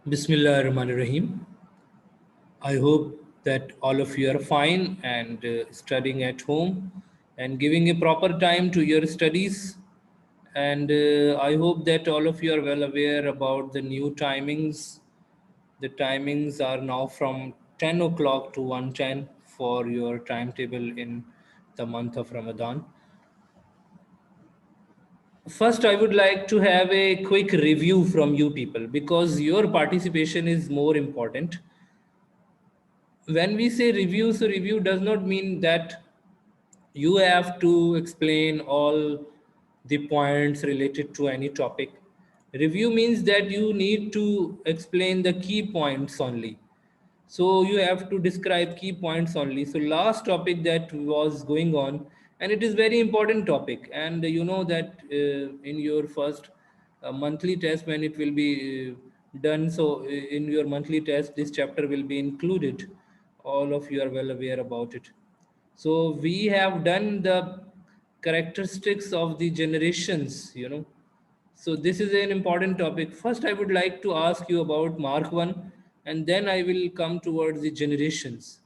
Bismillahirrahmanirrahim. I hope that all of you are fine and studying at home and giving a proper time to your studies. And I hope that all of you are well aware about the new timings. The timings are now from 10 o'clock to 1:10 for your timetable in the month of Ramadan. First, I would like to have a quick review from you people because your participation is more important. When we say review, so review does not mean that you have to explain all the points related to any topic. Review means that you need to explain the key points only. So you have to describe key points only. So last topic that was going on, and it is very important topic, and you know that in your first monthly test when it will be done, so in your monthly test this chapter will be included. All of you are well aware about it. So we have done the characteristics of the generations. So this is an important topic. First, I would like to ask you about Mark 1 and then I will come towards the generations.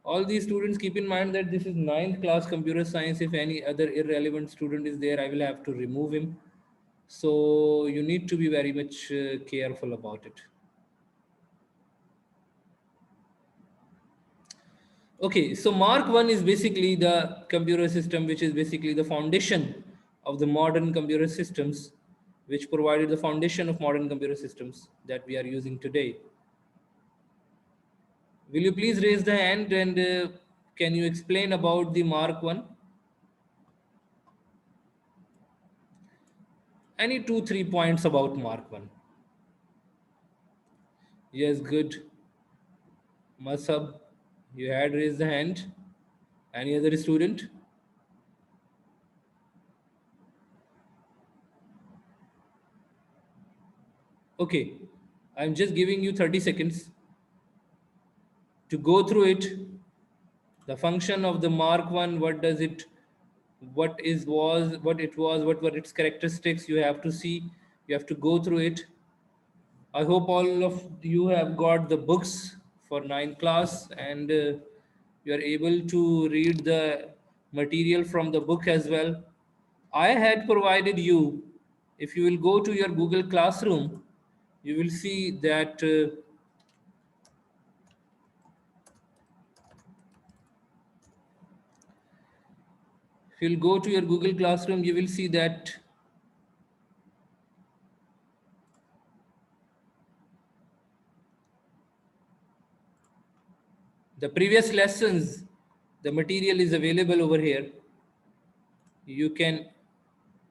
All these students keep in mind that this is ninth class computer science. If any other irrelevant student is there, I will have to remove him. So you need to be very much careful about it. Okay, so Mark 1 is basically the computer system, which is basically the foundation of the modern computer systems, which provided the foundation of modern computer systems that we are using today. Will you please raise the hand and can you explain about the Mark 1? Any 2, 3 points about Mark 1? Yes, good. Masab, you had raised the hand. Any other student? Okay, I'm just giving you 30 seconds to go through it. The function of the Mark 1, what does it, what it was, what were its characteristics, you have to see, you have to go through it. I hope all of you have got the books for 9th class and you are able to read the material from the book as well. I had provided you, if you will go to your Google Classroom, you will see that if you'll go to your Google Classroom, you will see that the previous lessons, the material is available over here. You can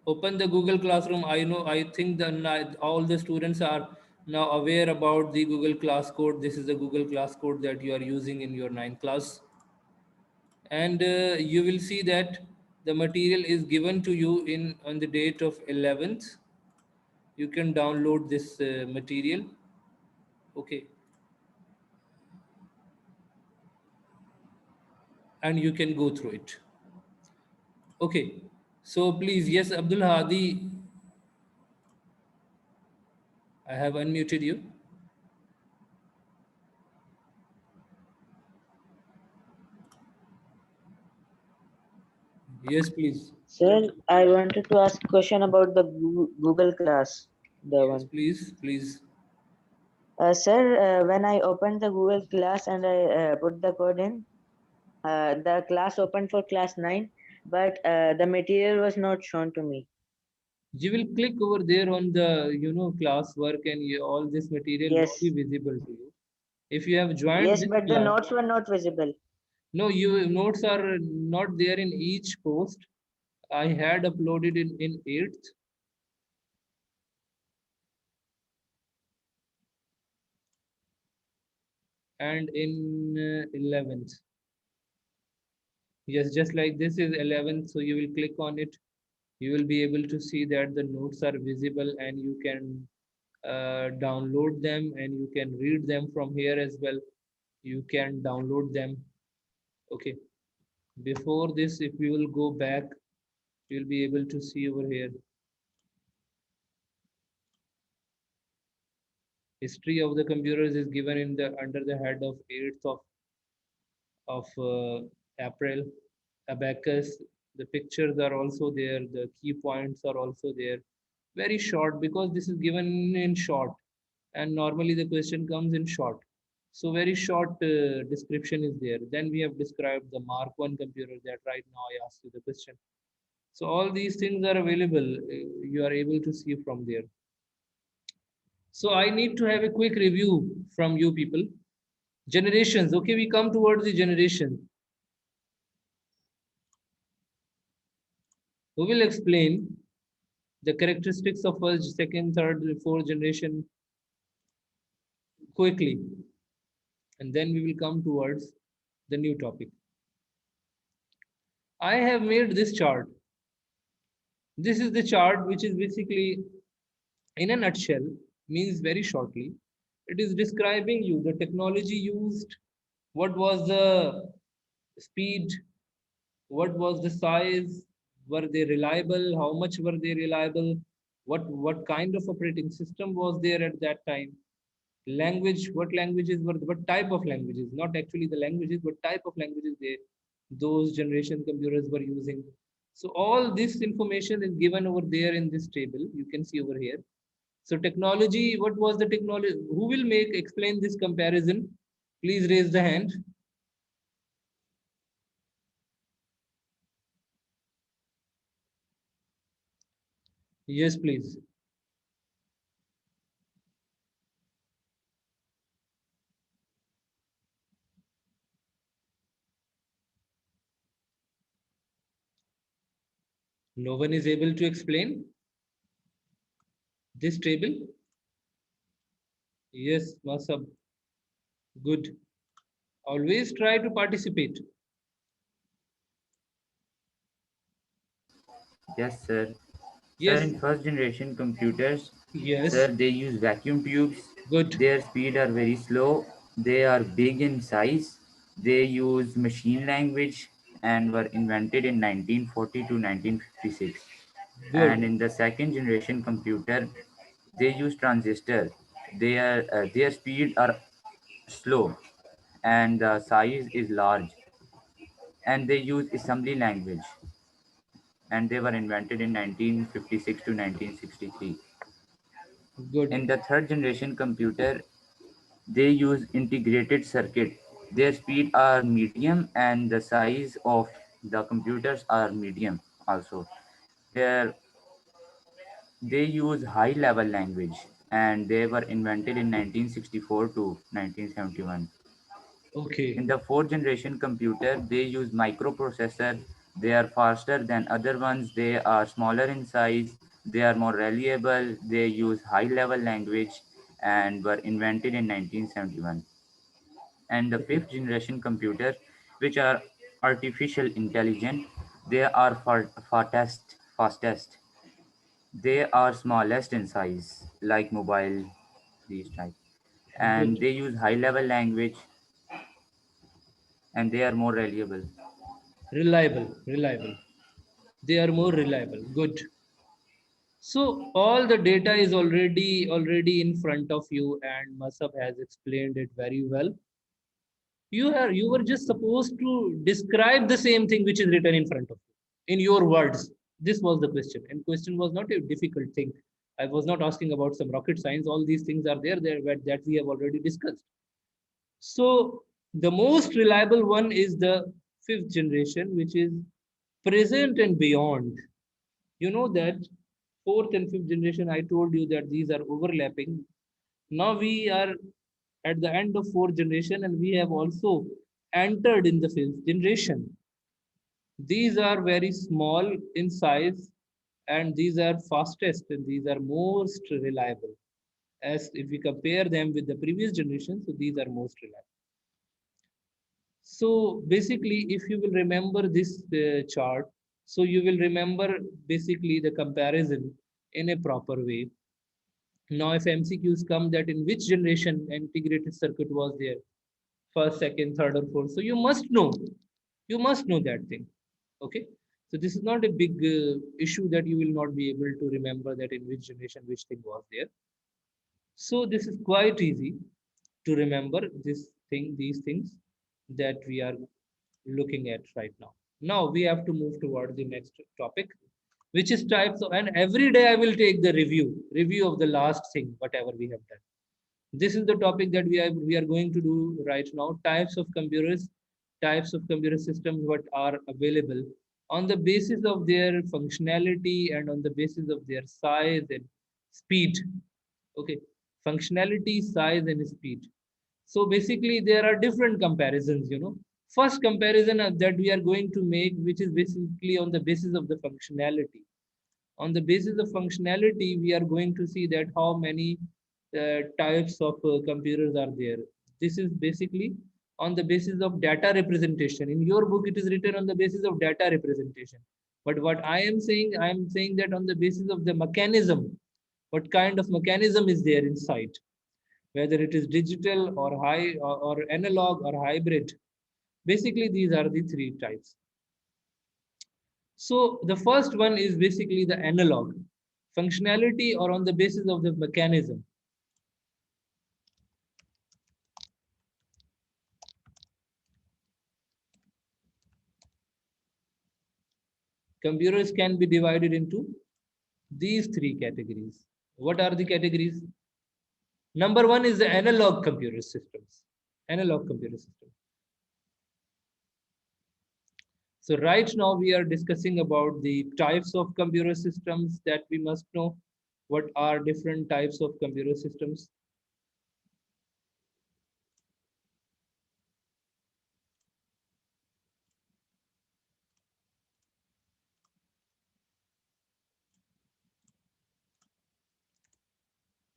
open the Google Classroom. I think that all the students are now aware about the Google Class Code. This is the Google Class Code that you are using in your 9th class. And you will see that the material is given to you on the date of 11th. You can download this material. Okay. And you can go through it. Okay. So please, yes, Abdul Hadi, I have unmuted you. Yes, please. Sir, I wanted to ask a question about the Google Class, the Yes, one. please, please. Sir, when I opened the Google Class and I put the code in, the class opened for class 9, but the material was not shown to me. You will click over there on the class work and all this material will be Yes, visible to you. If you have joined yes, this but the class, notes were not visible. no, you notes are not there in each post. I had uploaded in 8th. And in 11th. Yes, just like this is 11th, so you will click on it. You will be able to see that the notes are visible and you can download them and you can read them from here as well. You can download them. Okay. Before this, if we will go back, you'll be able to see over here. History of the computers is given in the under the head of 8th of April. Abacus. The pictures are also there. The key points are also there. Very short because this is given in short, and normally the question comes in short. So very short description is there. Then we have described the Mark One computer that right now I asked you the question. So all these things are available. You are able to see from there. So I need to have a quick review from you people. Generations. Okay, we come towards the generation. Who will explain the characteristics of first, second, third, fourth generation quickly? And then we will come towards the new topic. I have made this chart. This is the chart which is basically, in a nutshell, means very shortly, it is describing you the technology used, what was the speed, what was the size, were they reliable, how much were they reliable, what kind of operating system was there at that time, language, what languages were, what type of languages, not actually the languages, but type of languages those generation computers were using. So all this information is given over there in this table. You can see over here. So technology, what was the technology? Who will explain this comparison? Please raise the hand. Yes, please. No one is able to explain this table? Yes, Masab. Good. Always try to participate. Yes, sir. Sir, Yes. in first generation computers, Yes. sir, they use vacuum tubes. Good. Their speed are very slow. They are big in size. They use machine language and were invented in 1940 to 1956. And Good. in the second generation computer, they use transistor. Their speed are slow and the size is large. And they use assembly language. And they were invented in 1956 to 1963. In Good. the third generation computer, they use integrated circuit. Their speed are medium and the size of the computers are medium also. Their, they use high level language and they were invented in 1964 to 1971. Okay. In the fourth generation computer, they use microprocessor. They are faster than other ones. They are smaller in size. They are more reliable. They use high level language and were invented in 1971. And the Okay. fifth generation computer, which are artificial intelligent, they are fastest. They are smallest in size, like mobile, these type. And Good. they use high level language and they are more reliable. Reliable. Reliable. They are more reliable. Good. So all the data is already in front of you, and Masab has explained it very well. You were just supposed to describe the same thing which is written in front of you in your words. This was the question, and question was not a difficult thing. I was not asking about some rocket science. All these things are there that we have already discussed. So the most reliable one is the fifth generation, which is present and beyond. You know that fourth and fifth generation, I told you that these are overlapping. Now we are at the end of fourth generation and we have also entered in the fifth generation. These are very small in size and these are fastest and these are most reliable. As if we compare them with the previous generation, so these are most reliable. So basically, if you will remember this chart, so you will remember basically the comparison in a proper way. Now, if MCQs come that in which generation integrated circuit was there, first, second, third, or fourth, so you must know that thing. Okay, so this is not a big issue that you will not be able to remember that in which generation which thing was there. So this is quite easy to remember these things that we are looking at right now. Now we have to move toward the next topic, which is types of, and every day I will take the review of the last thing, whatever we have done. This is the topic that we are going to do right now. Types of computers, types of computer systems, what are available on the basis of their functionality and on the basis of their size and speed. Okay, functionality, size, and speed. So basically, there are different comparisons. First comparison that we are going to make, which is basically on the basis of the functionality. On the basis of functionality, we are going to see that how many types of computers are there. This is basically on the basis of data representation. In your book, it is written on the basis of data representation. But what I am saying that on the basis of the mechanism, what kind of mechanism is there inside, whether it is digital or or analog or hybrid. Basically, these are the three types. So the first one is basically the analog functionality or on the basis of the mechanism. Computers can be divided into these three categories. What are the categories? Number one is the analog computer systems. Analog computer systems. So right now we are discussing about the types of computer systems that we must know. What are different types of computer systems?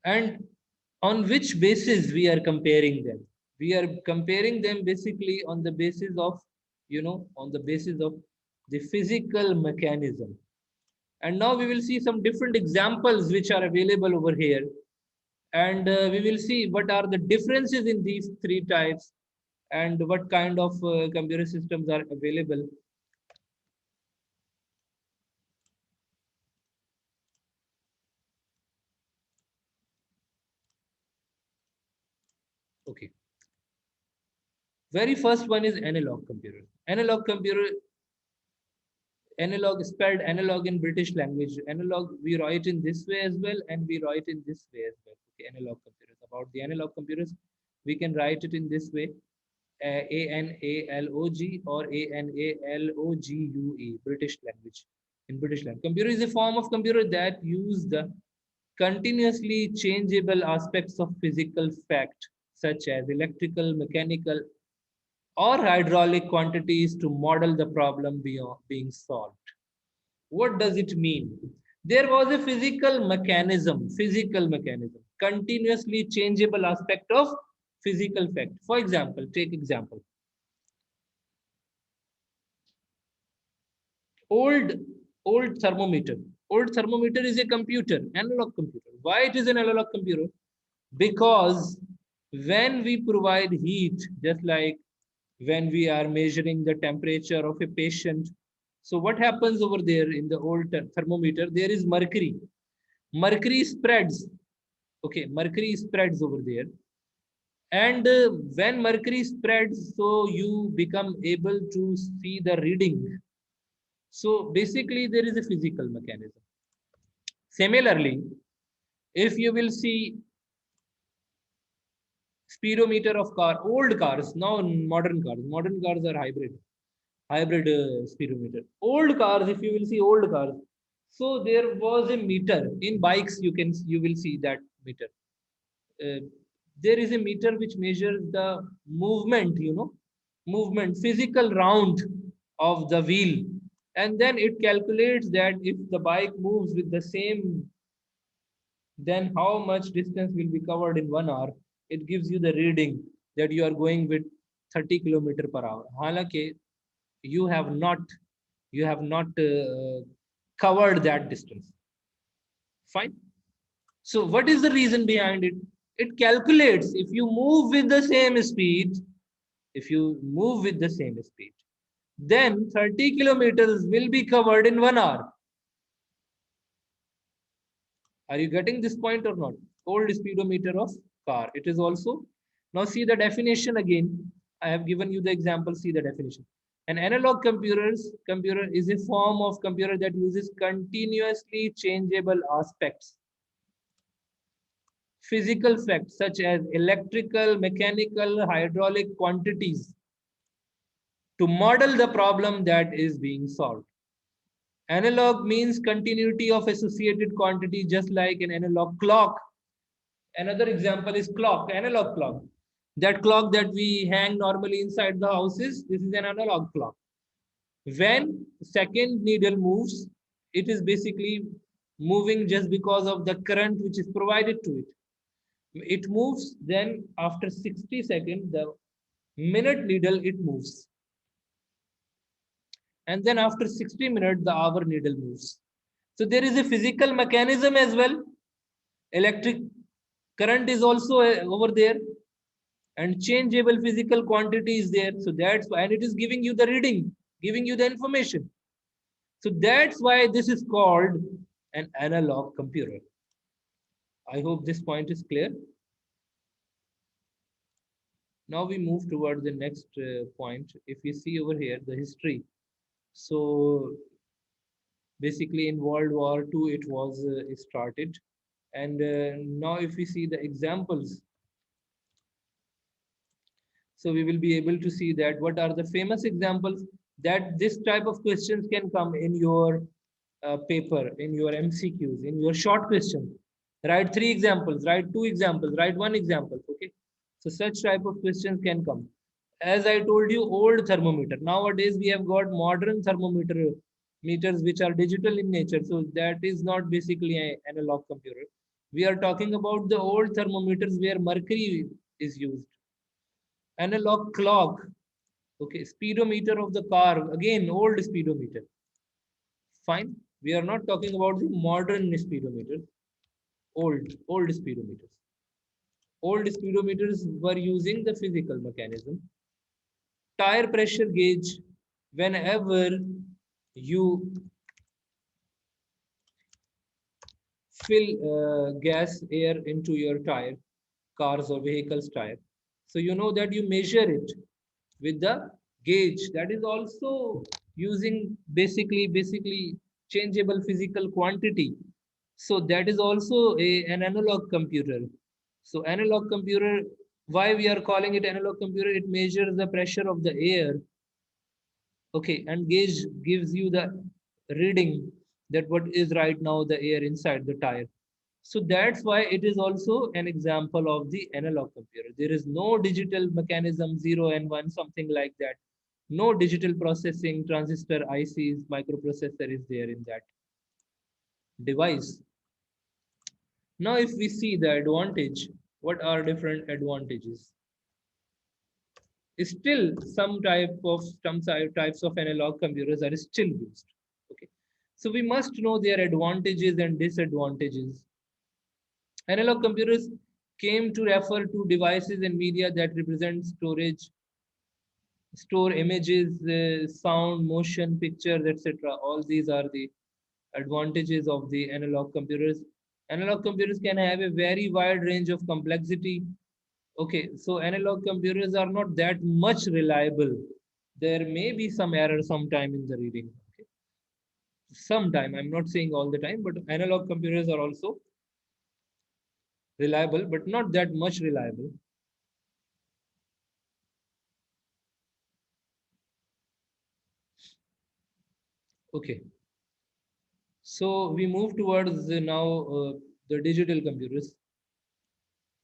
And on which basis we are comparing them? We are comparing them basically on the basis of, on the basis of the physical mechanism. And now we will see some different examples which are available over here. And we will see what are the differences in these three types and what kind of computer systems are available. Okay. Very first one is analog computer. Analog spelled analog in British language. Analog, we write in this way as well, and we write in this way as well. Okay, analog computers. About the analog computers, we can write it in this way: ANALOG or ANALOGUE. British language. In British language, computer is a form of computer that use the continuously changeable aspects of physical fact, such as electrical, mechanical, or hydraulic quantities to model the problem being solved. What does it mean? There was a physical mechanism, continuously changeable aspect of physical fact. For example, take example. Old old thermometer. Old thermometer is a computer, analog computer. Why it is an analog computer? Because when we provide heat, just like when we are measuring the temperature of a patient. So what happens over there in the old thermometer? There is mercury. Mercury spreads. Okay, mercury spreads over there. And when mercury spreads, so you become able to see the reading. So basically, there is a physical mechanism. Similarly, if you will see speedometer of old cars, now modern cars are hybrid speedometer. Old cars, if you will see old cars, so there was a meter in bikes. You will see that meter. Uh, there is a meter which measures the movement, physical round of the wheel, and then it calculates that if the bike moves with the same, then how much distance will be covered in 1 hour. It gives you the reading that you are going with 30 kilometer per hour. Halaki, you have not covered that distance. Fine. So what is the reason behind it? It calculates if you move with the same speed, then 30 kilometers will be covered in 1 hour. Are you getting this point or not? Old speedometer of car. It is also, now see the definition again. I have given you the example, see the definition. An analog computer is a form of computer that uses continuously changeable aspects, physical facts such as electrical, mechanical, hydraulic quantities to model the problem that is being solved. Analog means continuity of associated quantity, just like an analog clock. Another example is clock, analog clock. That clock that we hang normally inside the houses, this is an analog clock. When second needle moves, it is basically moving just because of the current which is provided to it. It moves, then after 60 seconds, the minute needle, it moves. And then after 60 minutes, the hour needle moves. So there is a physical mechanism as well. Electric current is also over there, and changeable physical quantity is there. So that's why, and it is giving you the reading, giving you the information. So that's why this is called an analog computer. I hope this point is clear. Now we move toward the next point. If we see over here, the history. So basically in World War II, it was started. And now if we see the examples, so we will be able to see that what are the famous examples that this type of questions can come in your paper, in your MCQs, in your short question. Write 3 examples, write 2 examples, write 1 example. Okay. So such type of questions can come. As I told you, old thermometer. Nowadays we have got modern thermometer meters which are digital in nature. So that is not basically an analog computer. We are talking about the old thermometers where mercury is used. Analog clock. Okay, speedometer of the car, again old speedometer. Fine, we are not talking about the modern speedometers. Old speedometers. Old speedometers were using the physical mechanism. Tire pressure gauge, whenever you fill gas air into your tire, cars or vehicles tire, so you know that you measure it with the gauge that is also using basically changeable physical quantity. So that is also an analog computer. So analog computer, why we are calling it analog computer, it measures the pressure of the air. Okay, and gauge gives you the reading that what is right now the air inside the tire. So that's why it is also an example of the analog computer. There is no digital mechanism, 0 and 1, something like that. No digital processing, transistor, ICs, microprocessor is there in that device. Now, if we see the advantage, what are different advantages? Still, some types of analog computers are still used. Okay, so we must know their advantages and disadvantages. Analog computers came to refer to devices and media that represent store images, sound, motion, pictures, etc. All these are the advantages of the analog computers. Analog computers can have a very wide range of complexity. Okay, so analog computers are not that much reliable. There may be some error sometime in the reading. Okay. Sometime, I'm not saying all the time, but analog computers are also reliable, but not that much reliable. Okay. So we move towards the digital computers.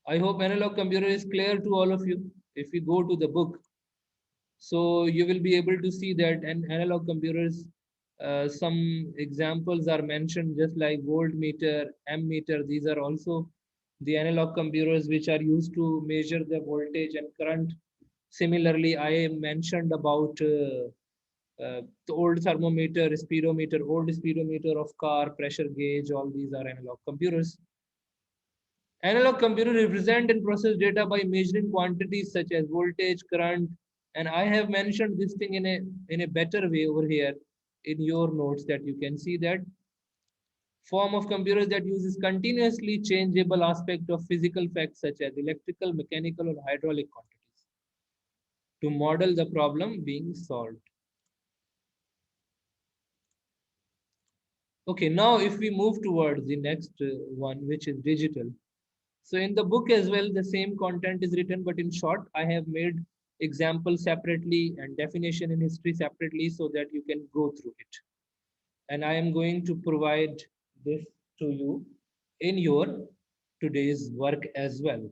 I hope analog computer is clear to all of you. If we go to the book, so you will be able to see that an analog computers, some examples are mentioned just like voltmeter, ammeter. These are also the analog computers which are used to measure the voltage and current. Similarly, I mentioned about the old thermometer, speedometer, old speedometer of car, pressure gauge, all these are analog computers. Analog computer represent and process data by measuring quantities such as voltage, current, and I have mentioned this thing in a better way over here in your notes that you can see that Form of computers that uses continuously changeable aspect of physical facts such as electrical, mechanical, or hydraulic quantities to model the problem being solved. Okay, now if we move towards the next one, which is digital. So in the book as well, the same content is written, but in short, I have made examples separately and definition in history separately so that you can go through it. And I am going to provide this to you in your today's work as well.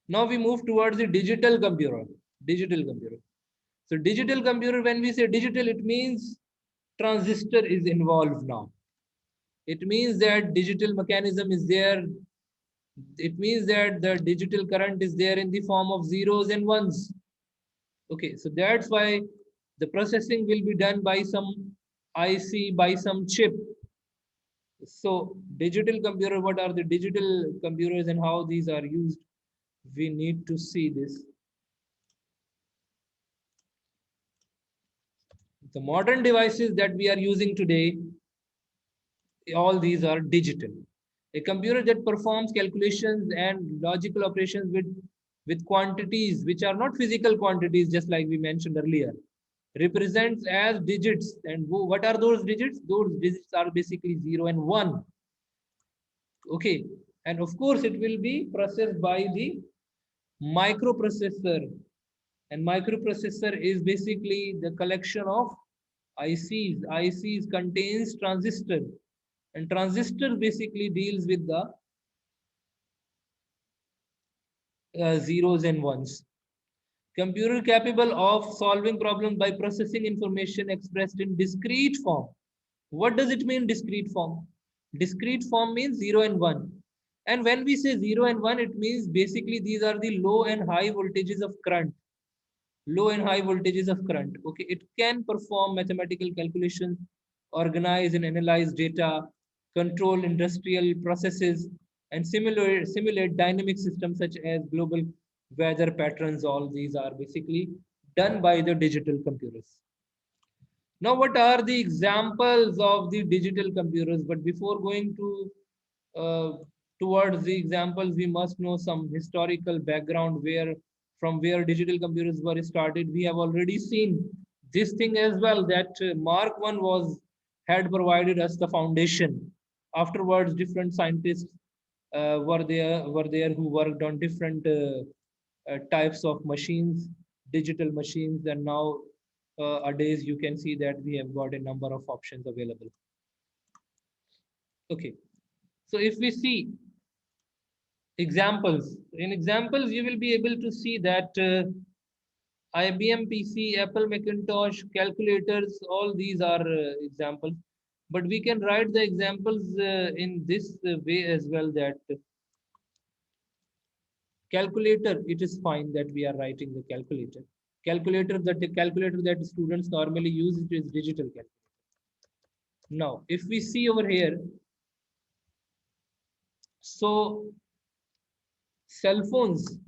Now we move towards the digital computer. Digital computer. So digital computer, when we say digital, it means transistor is involved now. It means that digital mechanism is there. It means that the digital current is there in the form of zeros and ones. Okay, so that's why the processing will be done by some IC, by some chip. So digital computer, what are the digital computers and how these are used? We need to see this. The modern devices that we are using today, all these are digital. A computer that performs calculations and logical operations with quantities which are not physical quantities, just like we mentioned earlier, represents as digits. And what are those digits? Those digits are basically 0 and 1. Okay, and of course it will be processed by the microprocessor, and microprocessor is basically the collection of ICs contains transistor, and transistor basically deals with the zeros and ones. Computer capable of solving problems by processing information expressed in discrete form. What does it mean, discrete form? Discrete form means 0 and 1. And when we say 0 and 1, it means basically these are the low and high voltages of current. Low and high voltages of current. Okay, it can perform mathematical calculations, organize and analyze data, control industrial processes, and simulate dynamic systems such as global weather patterns. All these are basically done by the digital computers. Now, what are the examples of the digital computers? But before going to towards the examples, we must know some historical background from where digital computers were started. We have already seen this thing as well, that Mark 1 had provided us the foundation. Afterwards, different scientists were there who worked on different types of machines, digital machines, and now nowadays you can see that we have got a number of options available. Okay, so if we see examples, in examples you will be able to see that IBM PC, Apple Macintosh, calculators, all these are examples. But we can write the examples in this way as well, that calculator, it is fine that we are writing the calculator. The calculator that students normally use, it is digital calculator. Now, if we see over here, so cell phones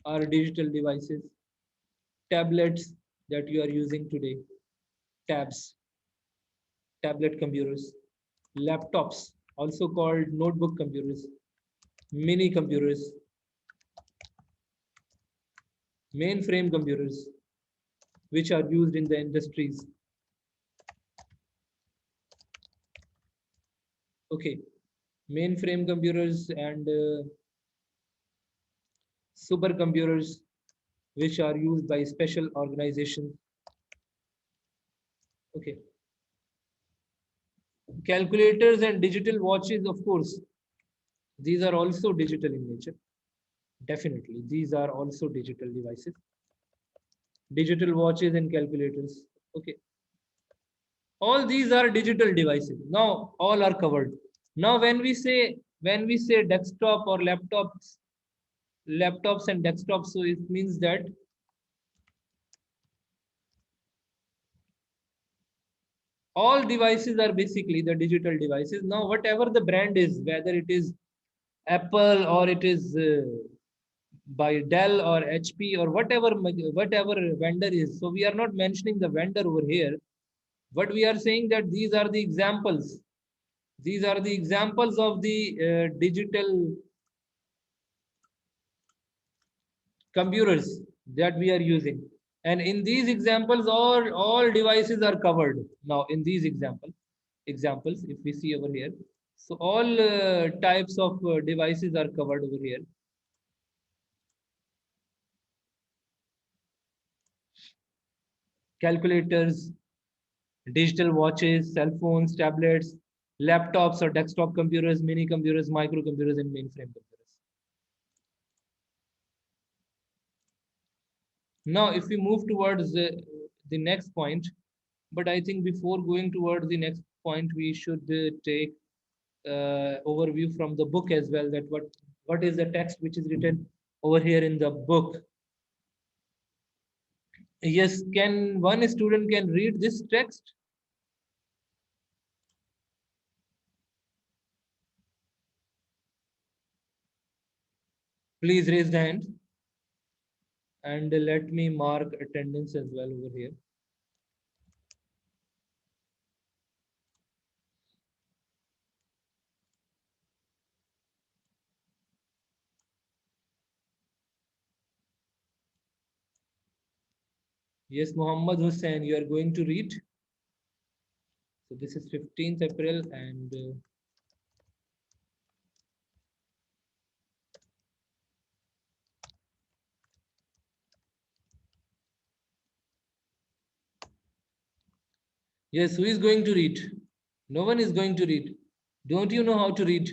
are digital devices, tablets that you are using today, tablet computers, laptops, also called notebook computers, mini computers, mainframe computers, which are used in the industries. Okay, mainframe computers and supercomputers, which are used by special organizations. Okay, calculators and digital watches, of course, these are also digital in nature. Definitely, these are also digital devices. Digital watches and calculators. Okay, all these are digital devices. Now, all are covered. Now, when we say desktop or laptops and desktops, so it means that all devices are basically the digital devices. Now, whatever the brand is, whether it is Apple or it is by Dell or HP or whatever vendor is, so we are not mentioning the vendor over here, but we are saying that these are the examples. These are the examples of the digital computers that we are using. And in these examples, all devices are covered. Now, in these examples, if we see over here, so all types of devices are covered over here. Calculators, digital watches, cell phones, tablets, laptops or desktop computers, mini computers, microcomputers, and mainframe computers. Now, if we move towards the next point, but I think before going towards the next point, we should take overview from the book as well, that what is the text which is written over here in the book. Yes, can one student can read this text? Please raise the hand, and let me mark attendance as well over here. Yes, Muhammad Hussain, you are going to read. So this is 15th April, and yes, who is going to read? No one is going to read. Don't you know how to read?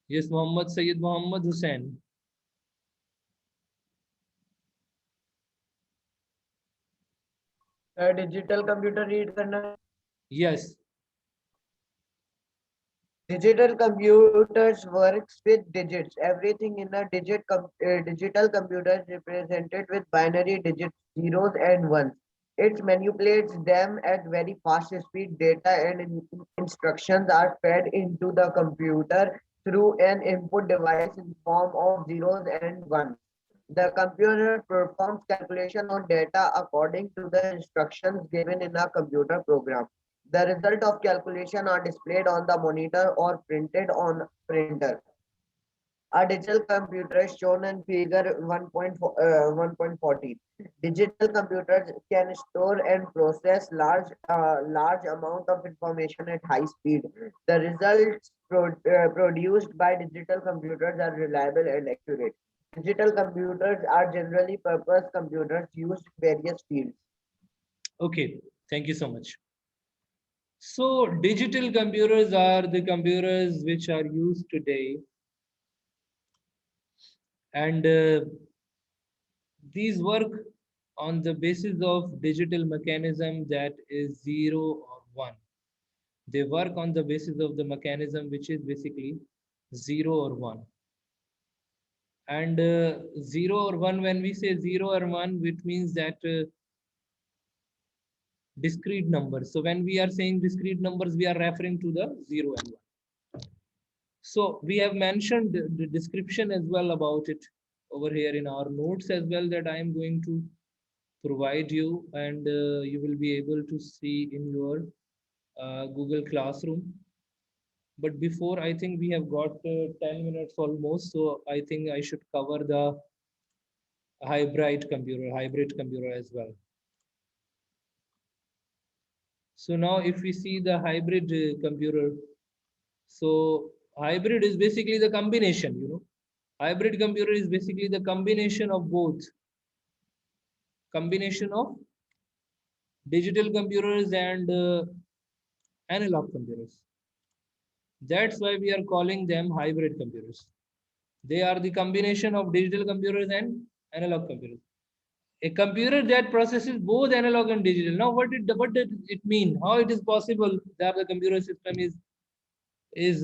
Yes, Muhammad Sayyid Muhammad Hussain. Digital computer read करना है। Yes. Digital computers works with digits. Everything in a digital computer is represented with binary digits, zeros and ones. It manipulates them at very fast speed. Data and instructions are fed into the computer through an input device in form of zeros and ones. The computer performs calculation on data according to the instructions given in a computer program. The result of calculation are displayed on the monitor or printed on printer. A digital computer is shown in figure 1.14. Digital computers can store and process large amount of information at high speed. The results produced by digital computers are reliable and accurate. Digital computers are generally purpose computers used in various fields. Okay. Thank you so much. So digital computers are the computers which are used today, and these work on the basis of digital mechanism that is 0 or 1. They work on the basis of the mechanism which is basically 0 or 1. And 0 or 1, when we say 0 or 1, which means that discrete numbers. So when we are saying discrete numbers, we are referring to the 0 and 1. So we have mentioned the description as well about it over here in our notes as well, that I am going to provide you, and you will be able to see in your Google Classroom. But before, I think we have got 10 minutes almost, so I think I should cover the hybrid computer as well. So now if we see the hybrid computer, so hybrid is basically the combination, hybrid computer is basically the combination of both, combination of digital computers and analog computers. That's why we are calling them hybrid computers. They are the combination of digital computers and analog computers. A computer that processes both analog and digital. Now, what does it mean? How it is possible that the computer system is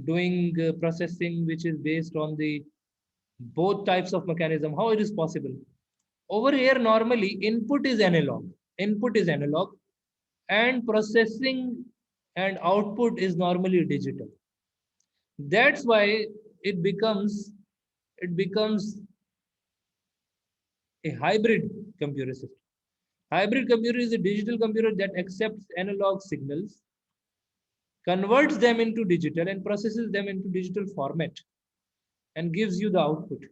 doing processing which is based on the both types of mechanism? How it is possible? Over here, normally input is analog. Input is analog, and processing and output is normally digital. That's why it becomes a hybrid computer system. Hybrid computer is a digital computer that accepts analog signals converts them into digital and processes them into digital format and gives you the output.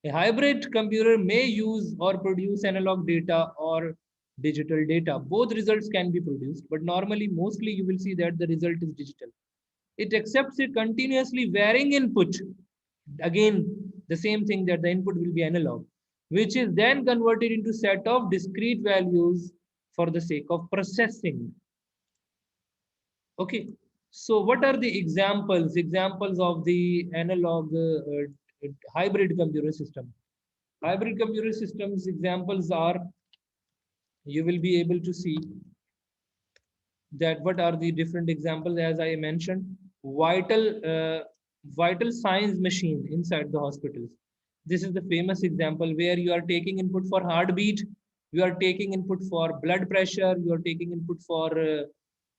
A hybrid computer may use or produce analog data or digital data. Both results can be produced, but normally, mostly you will see that the result is digital. It accepts a continuously varying input. Again, the same thing that the input will be analog, which is then converted into set of discrete values for the sake of processing. Okay, so what are the examples of the analog hybrid computer system? Hybrid computer systems examples are, you will be able to see that what are the different examples. As I mentioned, vital signs machine inside the hospitals. This is the famous example where you are taking input for heartbeat, you are taking input for blood pressure, you are taking input for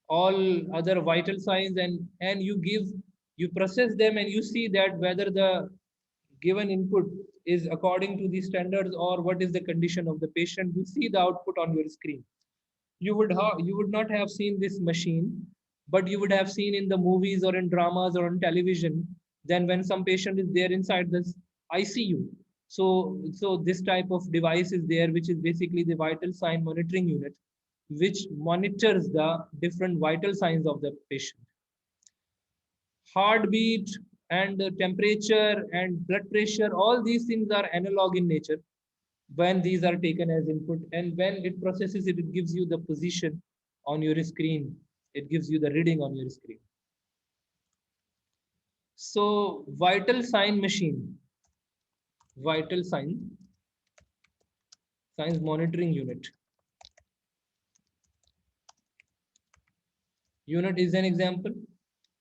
all other vital signs, and you process them, and you see that whether the given input is according to the standards or what is the condition of the patient. You see the output on your screen. You would not have seen this machine, but you would have seen in the movies or in dramas or on television, then when some patient is there inside this ICU. So this type of device is there, which is basically the vital sign monitoring unit, which monitors the different vital signs of the patient. Heartbeat and temperature and blood pressure, all these things are analog in nature. When these are taken as input, and when it processes it, it gives you the position on your screen, it gives you the reading on your screen. So vital sign machine, vital signs monitoring unit is an example.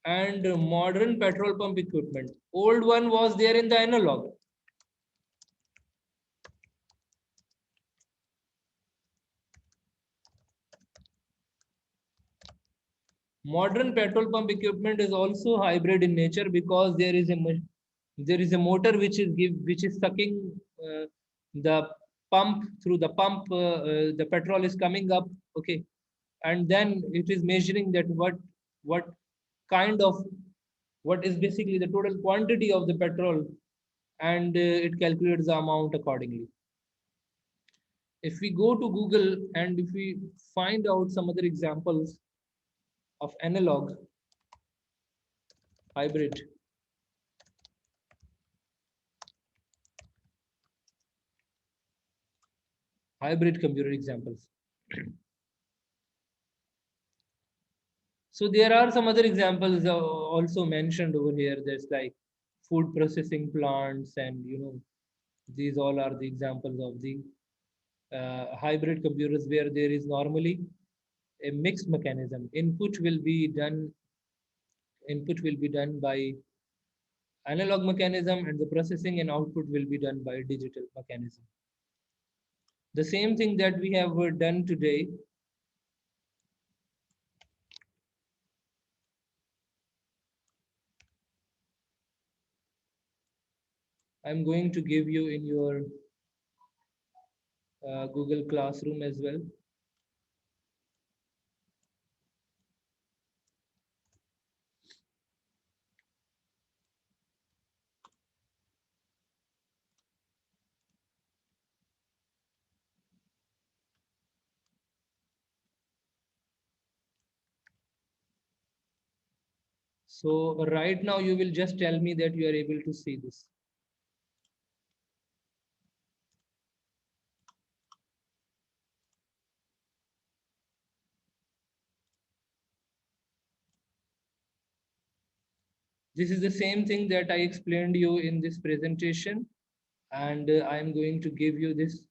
And modern petrol pump equipment, old one was there in the analog. Modern petrol pump equipment is also hybrid in nature, because there is a motor which is sucking the pump. Through the pump the petrol is coming up, okay, and then it is measuring that what kind of, what is basically the total quantity of the petrol, and it calculates the amount accordingly. If we go to Google and if we find out some other examples of analog hybrid, computer examples. So there are some other examples also mentioned over here. There's like food processing plants, and these all are the examples of the hybrid computers, where there is normally a mixed mechanism. Input will be done by analog mechanism, and the processing and output will be done by digital mechanism. The same thing that we have done today. I'm going to give you in your Google Classroom as well. So right now you will just tell me that you are able to see this. This is the same thing that I explained you in this presentation, and I am going to give you this.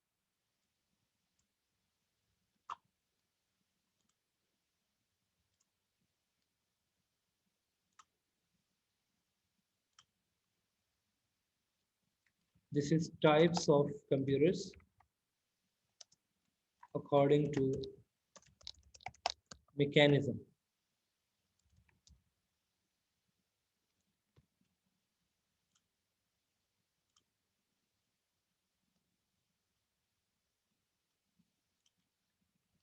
This is types of computers according to mechanism.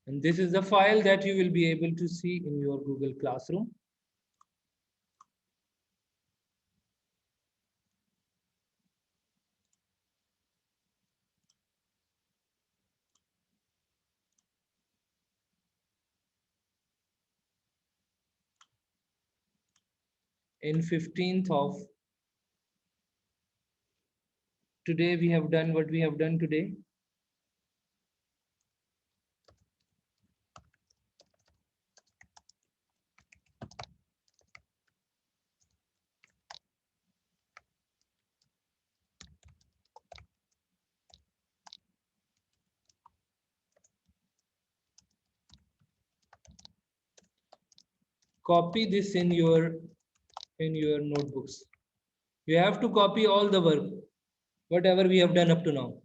And this is the file that you will be able to see in your Google Classroom. In 15th of today, we have done what we have done today. Copy this in your notebooks. You have to copy all the work, whatever we have done up to now.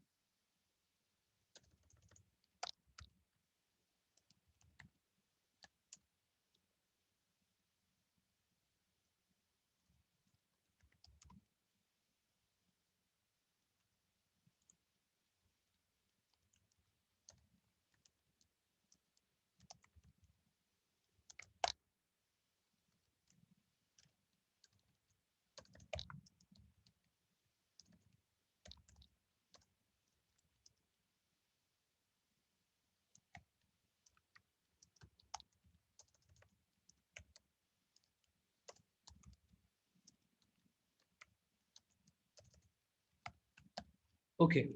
Okay.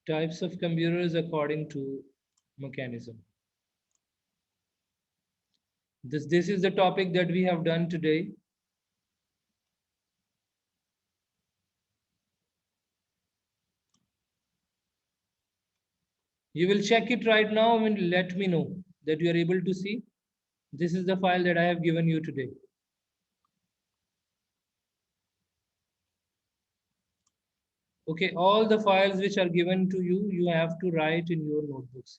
Types of computers according to mechanism. This is the topic that we have done today. You will check it right now and let me know that you are able to see. This is the file that I have given you today. Okay, all the files which are given to you, you have to write in your notebooks.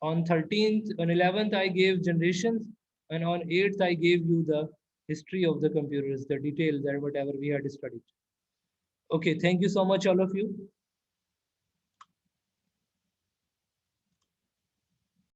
On 13th, on 11th, I gave generations, and on 8th, I gave you the history of the computers, the detail that whatever we had studied. Okay, thank you so much, all of you.